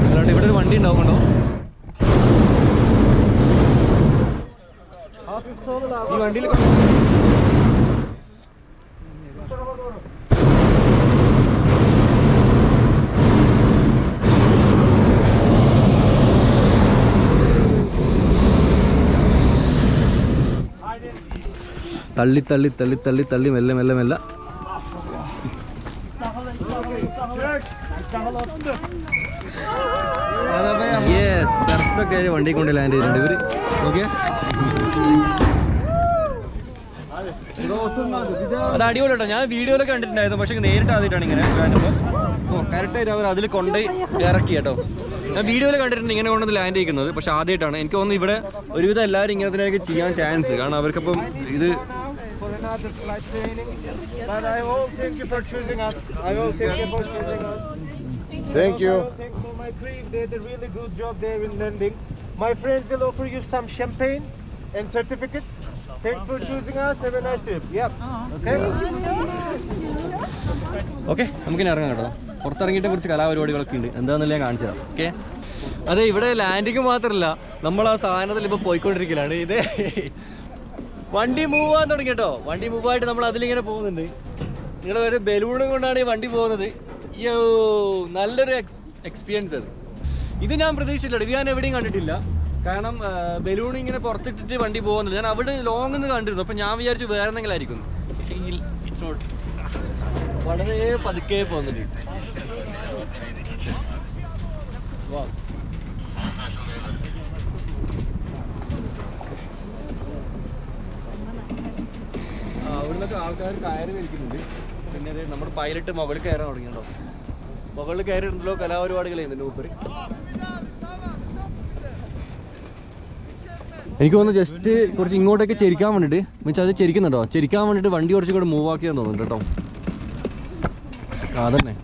അല്ലാണ്ട് ഇവിടെ ഒരു വണ്ടി ഉണ്ടാവുന്നുണ്ടോ? ഈ വണ്ടിയിൽ തള്ളി മെല്ലെ യെസ്, പെർഫെക്റ്റ് ആയി വണ്ടി കൊണ്ട് ലാൻഡ് ചെയ്തിട്ടുണ്ട് ഇവര്. ഓക്കെ, അത് അടിപൊളി കേട്ടോ. ഞാൻ വീഡിയോയിലൊക്കെ കണ്ടിട്ടുണ്ടായിരുന്നു, പക്ഷെ നേരിട്ട് ആദ്യമായിട്ടാണ് ഇങ്ങനെ കാണുമ്പോൾ. കറക്റ്റായിട്ട് അവർ അതിൽ കൊണ്ടുപോയി ഇറക്കി കേട്ടോ. ഞാൻ വീഡിയോയിൽ കണ്ടിട്ടുണ്ട് ഇങ്ങനെ കൊണ്ടുവന്ന് ലാൻഡ് ചെയ്യുന്നത്, പക്ഷെ ആദ്യമായിട്ടാണ്. എനിക്ക് തോന്നുന്നു ഇവിടെ ഒരുവിധം എല്ലാവരും ഇങ്ങനത്തിനൊക്കെ ചെയ്യാൻ ചാൻസ്, കാരണം അവർക്കിപ്പം ഇത് Thank you. Thanks for my crew. They did a really good job there in landing. My friends will offer you some champagne and certificates. Thanks for choosing us. Have a nice trip. Yep. Okay. Okay, നമുക്കിനി ഇറങ്ങാം കേട്ടോ. പുറത്തിറങ്ങിയിട്ട് കുറച്ച് കലാപരിപാടികളൊക്കെ ഉണ്ട്, എന്താണെന്നല്ലേ ഞാൻ കാണിച്ചു തരാം. ഓക്കെ, അതെ, ഇവിടെ ലാൻഡിങ് മാത്രമല്ല, നമ്മൾ ആ സാധനത്തിൽ ഇപ്പോൾ പോയിക്കൊണ്ടിരിക്കലാണ്. ഇത് വണ്ടി മൂവ് ആകാൻ തുടങ്ങി കേട്ടോ. വണ്ടി മൂവായിട്ട് നമ്മൾ അതിലിങ്ങനെ പോകുന്നുണ്ട്. നിങ്ങൾ ഒരു ബലൂണും കൊണ്ടാണ് ഈ വണ്ടി പോകുന്നത്. യോ, നല്ലൊരു എക്സ്പീരിയൻസ് അത്. ഇത് ഞാൻ പ്രതീക്ഷിച്ചില്ല, ഇത് ഞാൻ എവിടെയും കണ്ടിട്ടില്ല. കാരണം ബലൂൺ ഇങ്ങനെ പുറത്തിട്ടിട്ട് വണ്ടി പോകുന്നത് ഞാൻ അവിടെ ലോങ് നിന്ന് കണ്ടിരുന്നു. അപ്പം ഞാൻ വിചാരിച്ചു വേറെ എന്തെങ്കിലും ആയിരിക്കും. പക്ഷേ ഇറ്റ്സ് നോട്ട്, വളരെ പതുക്കെ പോകുന്നുണ്ട്. അവിടുന്നൊക്കെ ആൾക്കാർ കയറി വലിക്കുന്നുണ്ട്. പിന്നെ നമ്മുടെ പൈലറ്റ് മുകളിൽ കയറാൻ തുടങ്ങിയിട്ടുണ്ടോ. മുകളിൽ കയറിയിട്ടുണ്ടല്ലോ, കലാപരിപാടികൾ ചെയ്യുന്നുണ്ട് മൂപ്പര്. എനിക്ക് തോന്നുന്നു ജസ്റ്റ് കുറച്ച് ഇങ്ങോട്ടേക്ക് ചെരിക്കാൻ വേണ്ടിയിട്ട്, മീൻസ് അത് ചെരിക്കുന്നുണ്ടോ, ചെരിക്കാൻ വേണ്ടിയിട്ട് വണ്ടി കുറച്ചും കൂടെ മൂവ് ആക്കിയാൻ തോന്നുന്നുണ്ട് കേട്ടോ. അതന്നെ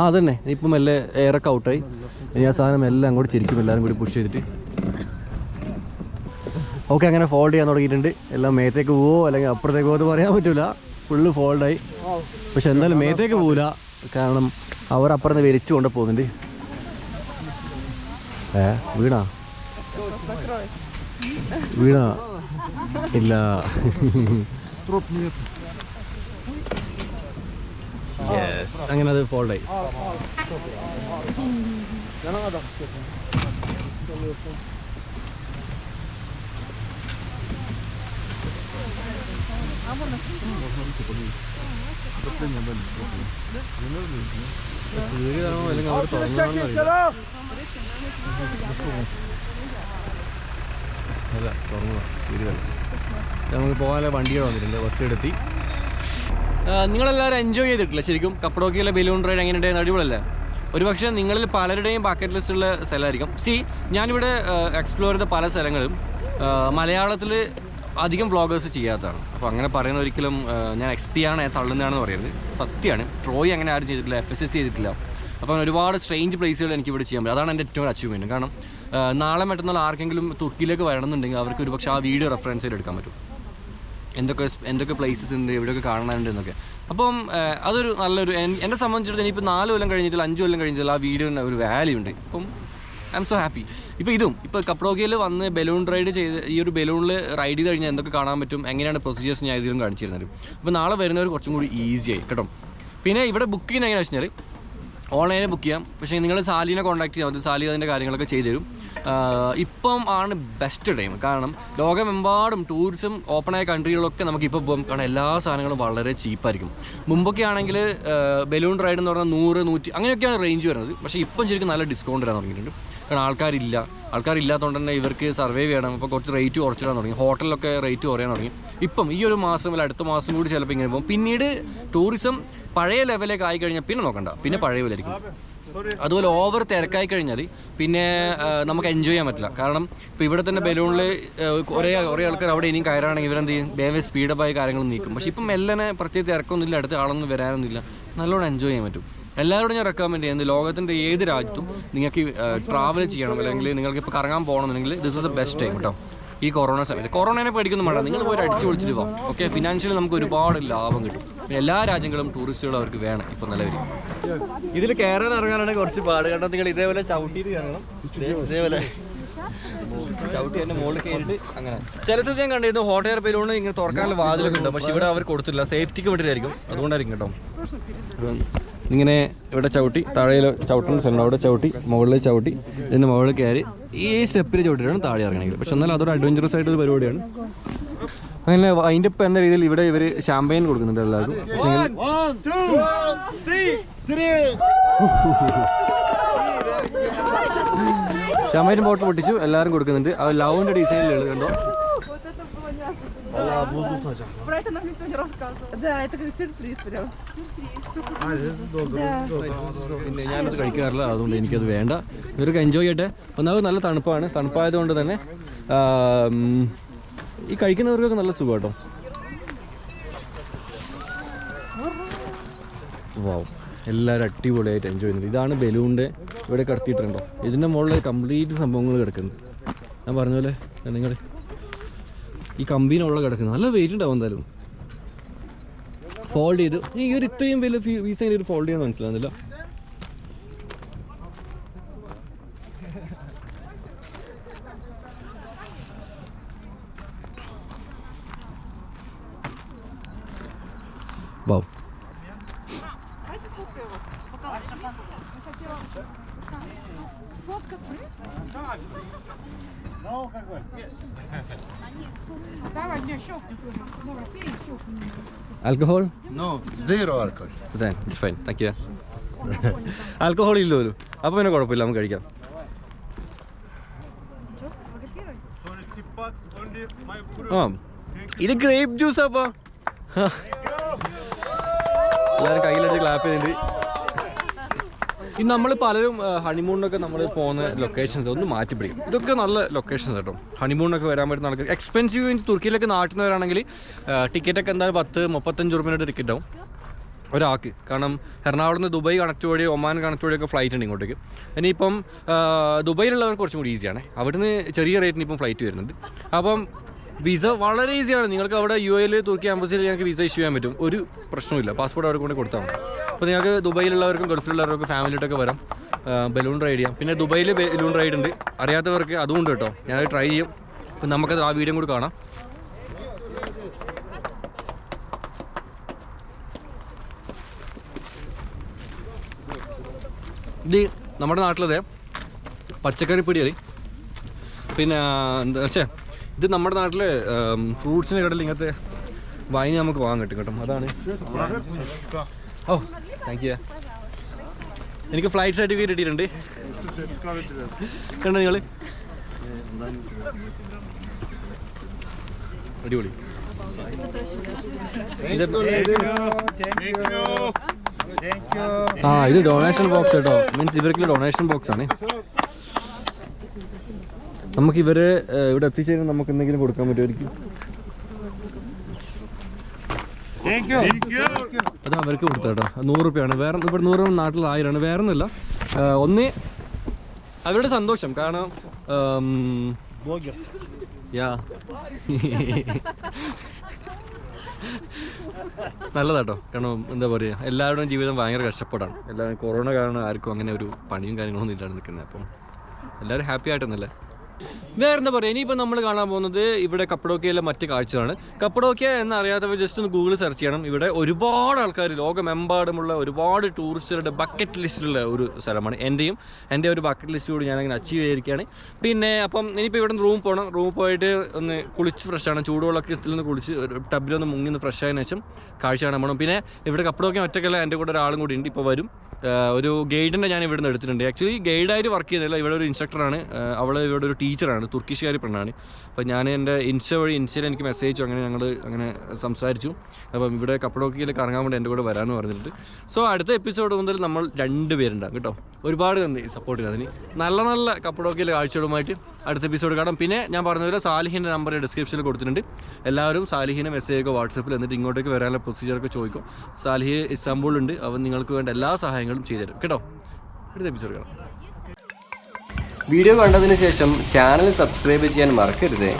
അതന്നെ ഇപ്പം മെല്ലെ എയറൊക്കെ ഔട്ടായി. ഇനി ആ സാധനം എല്ലാം അങ്ങോട്ട് ചെരിക്കും, എല്ലാവരും കൂടി പുഷ് ചെയ്തിട്ട്. ഓക്കെ, അങ്ങനെ ഫോൾഡ് ചെയ്യാൻ തുടങ്ങിയിട്ടുണ്ട്. എല്ലാം മേത്തേക്ക് പോവോ അല്ലെങ്കിൽ അപ്പുറത്തേക്ക് പോകുമോ പറയാൻ പറ്റില്ല. ഫുള്ള് ഫോൾഡായി. പക്ഷെ എന്തായാലും മേത്തേക്ക് പോവില്ല, കാരണം അവർ അപ്പുറത്ത് വലിച്ചു കൊണ്ട് പോകുന്നുണ്ട്. വീണാ വീണാ ഇല്ല. അങ്ങനെ അത് ഫോൾഡായി. അല്ലെങ്കിൽ അവിടെ തുറന്നറിയില്ല. അല്ല, തുറന്നതാ വീടുകൾ. നമുക്ക് പോകാനുള്ള വണ്ടികൾ വന്നിട്ടുണ്ട്, ബസ് എടുത്തി. നിങ്ങളെല്ലാവരും എൻജോയ് ചെയ്തിട്ടില്ല ശരിക്കും കപ്പഡോക്കിയിലെ ബലൂൺ റൈഡ്? എങ്ങനെയുണ്ടായിരുന്നു? അടിപൊളിയല്ലേ? ഒരുപക്ഷെ നിങ്ങളിൽ പലരുടെയും ബക്കറ്റ് ലിസ്റ്റുള്ള സ്ഥലമായിരിക്കും. ഞാനിവിടെ എക്സ്പ്ലോർ ചെയ്ത പല സ്ഥലങ്ങളും മലയാളത്തിൽ അധികം വ്ളോഗേഴ്സ് ചെയ്യാത്തതാണ്. അപ്പോൾ അങ്ങനെ പറയുന്ന ഒരിക്കലും ഞാൻ ആണ് തള്ളുന്നതാണെന്ന് പറയുന്നത് സത്യമാണ്. ട്രോയ് അങ്ങനെ ആരും ചെയ്തിട്ടില്ല, FSS ചെയ്തിട്ടില്ല. അപ്പം ഒരുപാട് സ്ട്രേഞ്ച് പ്ലേസുകൾ എനിക്കിവിടെ ചെയ്യാൻ പറ്റും. അതാണ് എൻ്റെ ഏറ്റവും അച്ചീവ്മെൻറ്റ്. കാരണം നാളെ മറ്റന്നാൾ ആർക്കെങ്കിലും തുർക്കിയിലേക്ക് വരണമെന്നുണ്ടെങ്കിൽ അവർക്ക് ഒരുപക്ഷെ ആ വീഡിയോ റെഫറൻസ് ചെയ്ത് എടുക്കാൻ പറ്റും. എന്തൊക്കെ പ്ലേസസ് ഉണ്ട്, എവിടെയൊക്കെ കാണാനുണ്ട് എന്നൊക്കെ. അപ്പം അതൊരു നല്ലൊരു, എന്നെ സംബന്ധിച്ചിടത്തോളം ഇനിയിപ്പോൾ 4 കൊല്ലം കഴിഞ്ഞിട്ടില്ല, 5 കൊല്ലം കഴിഞ്ഞിട്ടില്ല, ആ വീഡിയോന് ഒരു വാല്യൂ ഉണ്ട്. അപ്പം ഐ എം സോ ഹാപ്പി. ഇപ്പോൾ കപ്പഡോക്കിയയിൽ വന്ന് ബലൂൺ റൈഡ് ചെയ്ത് ഈ ഒരു ബലൂണിൽ റൈഡ് ചെയ്ത് കഴിഞ്ഞാൽ എന്തൊക്കെ കാണാൻ പറ്റും, എങ്ങനെയാണ് പ്രൊസീജിയേഴ്സ് ഞാൻ ഇതിലും കാണിച്ചു തരുന്നത്. അപ്പോൾ നാളെ വരുന്നവർ കുറച്ചും കൂടി ഈസിയായി കേട്ടോ. പിന്നെ ഇവിടെ ബുക്ക് ചെയ്യുന്നത് എങ്ങനെയാണെന്ന് വെച്ചാൽ ഓൺലൈനിൽ ബുക്ക് ചെയ്യാം. പക്ഷേ നിങ്ങൾ സാലിനെ കോൺടാക്ട് ചെയ്യാൻ മതി, സാലി അതിൻ്റെ കാര്യങ്ങളൊക്കെ ചെയ്തു തരും. ഇപ്പം ആണ് ബെസ്റ്റ് ടൈം. കാരണം ലോകമെമ്പാടും ടൂറിസം ഓപ്പണായ കൺട്രികളൊക്കെ നമുക്കിപ്പോൾ പോകാം. കാരണം എല്ലാ സാധനങ്ങളും വളരെ ചീപ്പായിരിക്കും. മുമ്പൊക്കെ ആണെങ്കിൽ ബലൂൺ റൈഡ് എന്ന് പറഞ്ഞാൽ 100, 100 അങ്ങനെയൊക്കെയാണ് റേഞ്ച് വരുന്നത്. പക്ഷേ ഇപ്പം ശരിക്കും നല്ല ഡിസ്കൗണ്ട് വരാൻ തുടങ്ങിയിട്ടുണ്ട്. കാരണം ആൾക്കാരില്ലാത്തതുകൊണ്ട് തന്നെ ഇവർക്ക് സർവൈവ് ചെയ്യണം. അപ്പോൾ കുറച്ച് റേറ്റ് കുറച്ചിടാൻ തുടങ്ങി. ഹോട്ടലിലൊക്കെ റേറ്റ് കുറയാൻ തുടങ്ങി. ഇപ്പം ഈ ഒരു മാസം അല്ലെങ്കിൽ അടുത്ത മാസം കൂടി ചിലപ്പോൾ ഇങ്ങനെ പോകും. പിന്നീട് ടൂറിസം പഴയ ലെവലിലേക്ക് ആയി കഴിഞ്ഞാൽ പിന്നെ നോക്കണ്ട, പിന്നെ പഴയ ലെവലായിരിക്കും. അതുപോലെ ഓവർ തിരക്കായി കഴിഞ്ഞാൽ പിന്നെ നമുക്ക് എൻജോയ് ചെയ്യാൻ പറ്റില്ല. കാരണം ഇപ്പോൾ ഇവിടെ തന്നെ ബലൂണിൽ കുറേ ആൾക്കാർ അവിടെ ഇനിയും കയറാണെങ്കിൽ ഇവരെന്ത് ചെയ്യും, വേഗം സ്പീഡപ്പായി കാര്യങ്ങൾ നീക്കും. പക്ഷേ ഇപ്പം മെല്ലനെ പ്രത്യേക തിരക്കൊന്നുമില്ല, അടുത്ത ആളൊന്നും വരാനൊന്നുമില്ല, നല്ലോണം എൻജോയ് ചെയ്യാൻ പറ്റും. എല്ലാവരോടും ഞാൻ റെക്കമെൻഡ് ചെയ്യുന്നത് ലോകത്തിൻ്റെ ഏത് രാജ്യത്തും നിങ്ങൾക്ക് ട്രാവൽ ചെയ്യണം, അല്ലെങ്കിൽ നിങ്ങൾക്ക് ഇപ്പോൾ കറങ്ങാൻ പോകണമെന്നുണ്ടെങ്കിൽ this is the best time കേട്ടോ. ഈ കൊറോണ സമയത്ത് കൊറോണയെ പേടിക്കൊന്നും വേണ്ട, നിങ്ങൾ പോയി അടിച്ചു പൊളിച്ചിട്ട് പോകാം. ഓക്കെ, ഫിനാൻഷ്യലി നമുക്ക് ഒരുപാട് ലാഭം കിട്ടും. പിന്നെ എല്ലാ രാജ്യങ്ങളും ടൂറിസ്റ്റുകളും അവർക്ക് വേണം ഇപ്പോൾ നിലവിൽ. ഇതിൽ കയറാൻ ഇറങ്ങാനാണ് കുറച്ച് പാട്. കാരണം നിങ്ങൾ ഇതേപോലെ ചവിട്ടിയിട്ട് കയറണം, ഇതേപോലെ ചവിട്ടി എൻ്റെ മുകളിൽ കയറിയിട്ട് അങ്ങനെ. ചിലത് ഞാൻ കണ്ടിരുന്നു ഹോട്ട് എയർ ബലൂൺ ഇങ്ങനെ തുറക്കാനുള്ള വാതിലൊക്കെ ഉണ്ട്, പക്ഷെ ഇവിടെ അവർ കൊടുത്തില്ല, സേഫ്റ്റിക്ക് വേണ്ടിയിട്ടായിരിക്കും, അതുകൊണ്ടായിരിക്കും കേട്ടോ. ഇങ്ങനെ ഇവിടെ ചവിട്ടി താഴെ ചവിട്ടുന്ന സ്ഥലം അവിടെ ചവിട്ടി മുകളിൽ ചവിട്ടി ഇതിൻ്റെ മുകളിൽ കയറി ഈ സ്റ്റെപ്പിൽ ചവിട്ടിയിട്ടാണ് താഴെ ഇറങ്ങണമെങ്കിൽ. പക്ഷെ എന്നാലും അതൊരു അഡ്വഞ്ചറസ് ആയിട്ടൊരു പരിപാടിയാണ്. അങ്ങനെ അതിൻ്റെ ഇപ്പം എന്ന രീതിയിൽ ഇവിടെ ഇവർ ഷാമ്പയിൻ കൊടുക്കുന്നുണ്ട് എല്ലാവർക്കും. ഷാമ്പയിൻ ബോട്ടിൽ പൊട്ടിച്ചു എല്ലാവരും കൊടുക്കുന്നുണ്ട്. അത് ലവിൻ്റെ ഡിസൈനിലുള്ളത് കണ്ടോ. Про это нам никто не рассказывал. Да, это как сюрприз прям. പിന്നെ ഞാനത് കഴിക്കാറില്ല, അതുകൊണ്ട് എനിക്കത് വേണ്ട. ഇവർക്ക് എൻജോയ് ചെയ്യട്ടെ. ഒന്നാമത് നല്ല തണുപ്പാണ്, തണുപ്പായതുകൊണ്ട് തന്നെ ഈ കഴിക്കുന്നവർക്കൊക്കെ നല്ല സുഖം കേട്ടോ. വാവ്, എല്ലാവരും അടിപൊളിയായിട്ട് എൻജോയ് ചെയ്യുന്നുണ്ട്. ഇതാണ് ബലൂണിൻ്റെ ഇവിടെ കിടത്തിയിട്ടുണ്ടോ, ഇതിൻ്റെ മുകളിൽ കംപ്ലീറ്റ് സംഭവങ്ങൾ കിടക്കുന്നത്. ഞാൻ പറഞ്ഞ പോലെ നിങ്ങൾ ഈ കമ്പീനുള്ള കിടക്കുന്നത് നല്ല വെയിറ്റ് ഉണ്ടാവും എന്തായാലും. ഫോൾഡ് ചെയ്ത് ഈ ഒരു ഇത്രയും വലിയ പീസ് എങ്ങനെ ഒരു ഫോൾഡ് ചെയ്യാൻ മനസ്സിലാകുന്നില്ല. Wow, alcohol? No, zero alcohol. It's fine, thank you. Alcohol ഇല്ലല്ലോ, അപ്പോൾ പിന്നെ കുഴപ്പമില്ല, നമുക്ക് കഴിക്കാം. ആ, ഇത് ഗ്രേപ്പ് ജ്യൂസ്. അപ്പോൾ എല്ലാവരും കയ്യിലെടുത്ത് ക്ലാപ്പ് ചെയ്തിട്ടുണ്ട്. ഇനി നമ്മൾ പലരും ഹണിമൂണിനൊക്കെ നമ്മൾ പോകുന്ന ലൊക്കേഷൻസ് ഒന്ന് മാറ്റി പിടിക്കും. ഇതൊക്കെ നല്ല ലൊക്കേഷൻസ് കേട്ടോ. ഹണിമൂണിനൊക്കെ വരാൻ പറ്റുന്ന ആൾക്കാർ എക്സ്പെൻസീവ് മീൻസ് തുർക്കിയിലൊക്കെ നാട്ടിൽ നിന്ന് വരാണെങ്കിൽ ടിക്കറ്റൊക്കെ എന്തായാലും 10-35 രൂപയുടെ ടിക്കറ്റ് ആവും ഒരാൾക്ക്. കാരണം എറണാകുളത്ത് നിന്ന് ദുബായ് കണക്ട് വഴി, ഒമാൻ കണക്ട് വഴിയൊക്കെ ഫ്ലൈറ്റ് ഉണ്ട് ഇങ്ങോട്ടേക്ക്. ഇനിയിപ്പം ദുബായിലുള്ളവർക്ക് കുറച്ചും കൂടി ഈസിയാണ്, അവിടുന്ന് ചെറിയ റേറ്റിന് ഇപ്പം ഫ്ലൈറ്റ് വരുന്നുണ്ട്. അപ്പം വിസ വളരെ ഈസിയാണ്. നിങ്ങൾക്ക് അവിടെ UAE തുർക്കി എംബസിയിൽ ഞങ്ങൾക്ക് വിസ ഇഷ്യൂ ചെയ്യാൻ പറ്റും, ഒരു പ്രശ്നമില്ല. പാസ്പോർട്ട് അവർക്ക് കൊണ്ട് കൊടുത്താൽ മതി. അപ്പോൾ നിങ്ങൾക്ക് ദുബായിലുള്ളവർക്കും ഗൾഫിലുള്ളവർക്കും ഫാമിലിയായിട്ടൊക്കെ വരാം, ബലൂൺ റൈഡ് ചെയ്യാം. പിന്നെ ദുബായിൽ ബലൂൺ റൈഡ് ഉണ്ട്, അറിയാത്തവർക്ക് അതുകൊണ്ട് കേട്ടോ. ഞാനത് ട്രൈ ചെയ്യും. അപ്പം നമുക്കത് ആ വീഡിയോ കൂടി കാണാം. ഇത് നമ്മുടെ നാട്ടിലതെ പച്ചക്കറി പിടിയത്. പിന്നെ എന്താ വെച്ചാൽ ഇത് നമ്മുടെ നാട്ടിൽ ഫ്രൂട്ട്സിൻ്റെ കടയിൽ ഇങ്ങനത്തെ വൈൻ നമുക്ക് വാങ്ങാൻ കിട്ടും കേട്ടോ. അതാണ്. ഓ താങ്ക് യു. എനിക്ക് ഫ്ലൈറ്റ് സർട്ടിഫിക്കറ്റ് കിട്ടിയിട്ടുണ്ട്. കണ്ടോ നിങ്ങൾ? അടിപൊളി. ആ, ഇത് ഡൊണേഷൻ ബോക്സ് കേട്ടോ. മീൻസ് ഇവർക്കുള്ള ഡൊണേഷൻ ബോക്സ് ആണ്. നമുക്ക് ഇവരെ ഇവിടെ എത്തിച്ചേരാൻ നമുക്ക് എന്തെങ്കിലും കൊടുക്കാൻ പറ്റുമായിരിക്കും. അത് അവർക്ക് കൊടുത്ത കേട്ടോ. 100 രൂപയാണ്. വേറെ ഇവിടെ 100 രൂപ നാട്ടിൽ 1000 വേറെ ഒന്നുമില്ല. ഒന്ന് അവരുടെ സന്തോഷം. കാരണം നല്ലതാട്ടോ. കാരണം എന്താ പറയുക, എല്ലാവരുടെയും ജീവിതം ഭയങ്കര കഷ്ടപ്പാടാണ്. എല്ലാവരും കൊറോണ കാരണം ആർക്കും അങ്ങനെ ഒരു പണിയും കാര്യങ്ങളൊന്നും ഇല്ലാതെ നിൽക്കുന്നത്. അപ്പം എല്ലാവരും ഹാപ്പി ആയിട്ടൊന്നല്ലേ. വേറെ എന്താ പറയുക, ഇനിയിപ്പോൾ നമ്മൾ കാണാൻ പോകുന്നത് ഇവിടെ കപ്പഡോക്കയിലെ മറ്റ് കാഴ്ചകളാണ്. കപ്പഡോക്ക എന്നറിയാത്തവർ ജസ്റ്റ് ഒന്ന് ഗൂഗിൾ സെർച്ച് ചെയ്യണം. ഇവിടെ ഒരുപാട് ആൾക്കാർ, ലോകമെമ്പാടുമുള്ള ഒരുപാട് ടൂറിസ്റ്റുകളുടെ ബക്കറ്റ് ലിസ്റ്റിലുള്ള ഒരു സ്ഥലമാണ്. എൻ്റെ ഒരു ബക്കറ്റ് ലിസ്റ്റ് കൂടി ഞാനങ്ങനെ അച്ചീവ് ചെയ്തിരിക്കുകയാണ്. പിന്നെ അപ്പം ഇനിയിപ്പോൾ ഇവിടെ നിന്ന് റൂം പോകണം. റൂം പോയിട്ട് ഒന്ന് കുളിച്ച് ഫ്രഷാണ്, ചൂടുവെള്ളത്തിൽ നിന്ന് കുളിച്ച് ടബിലൊന്ന് മുങ്ങി ഒന്ന് ഫ്രഷ് ആയതിനു ശേഷം കാഴ്ച കാണാൻ പോകണം. പിന്നെ ഇവിടെ കപ്പഡോക്ക ഒറ്റയ്ക്കല്ല, എൻ്റെ കൂടെ ഒരാളും കൂടി ഉണ്ട്, ഇപ്പോൾ വരും. ഒരു ഗൈഡിനെ ഞാൻ ഇവിടെ നിന്ന് എടുത്തിട്ടുണ്ട്. ആക്ച്വലി ഗൈഡായിട്ട് വർക്ക് ചെയ്യുന്നില്ല, ഇവിടെ ഒരു ഇൻസ്ട്രക്ടറാണ്. അവൾ ഇവിടെ ഒരു ടീച്ചറാണ്, തുർക്കിഷുകാരി പെണ്ണാണ്. അപ്പോൾ ഞാൻ എൻ്റെ ഇൻസ്റ്റയിൽ എനിക്ക് മെസ്സേജ് അങ്ങനെ ഞങ്ങൾ അങ്ങനെ സംസാരിച്ചു. അപ്പം ഇവിടെ കപ്പഡോക്കയിലേക്ക് ഇറങ്ങാൻ വേണ്ടി എൻ്റെ കൂടെ വരാമെന്ന് പറഞ്ഞിട്ട്. സോ അടുത്ത എപ്പിസോഡ് മുതൽ നമ്മൾ 2 പേരുണ്ടാകും കേട്ടോ. ഒരുപാട് നന്ദി സപ്പോർട്ട് ചെയ്തതിന്. നല്ല നല്ല കപ്പഡോക്കയിലെ കാഴ്ചകളുമായിട്ട് അടുത്ത എപ്പിസോഡ് കാണാം. പിന്നെ ഞാൻ പറഞ്ഞതുപോലെ സാലിഹിൻ്റെ നമ്പർ ഡിസ്ക്രിപ്ഷനിൽ കൊടുത്തിട്ടുണ്ട്. എല്ലാവരും സാലിഹിനെ മെസ്സേജ് ഒക്കെ വാട്സപ്പിൽ, എന്നിട്ട് ഇങ്ങോട്ടേക്ക് വരാനുള്ള പ്രൊസീജിയറൊക്കെ ചോദിക്കും. സാലിഹി ഇസ്താംബൂളുണ്ട്, അവൻ നിങ്ങൾക്ക് വേണ്ട എല്ലാ സഹായങ്ങളും ചെയ്തുതരും കേട്ടോ. അടുത്ത എപ്പിസോഡ് കാണാം. വീഡിയോ കണ്ടതിന് ശേഷം ചാനൽ സബ്സ്ക്രൈബ് ചെയ്യാൻ മറക്കരുത്.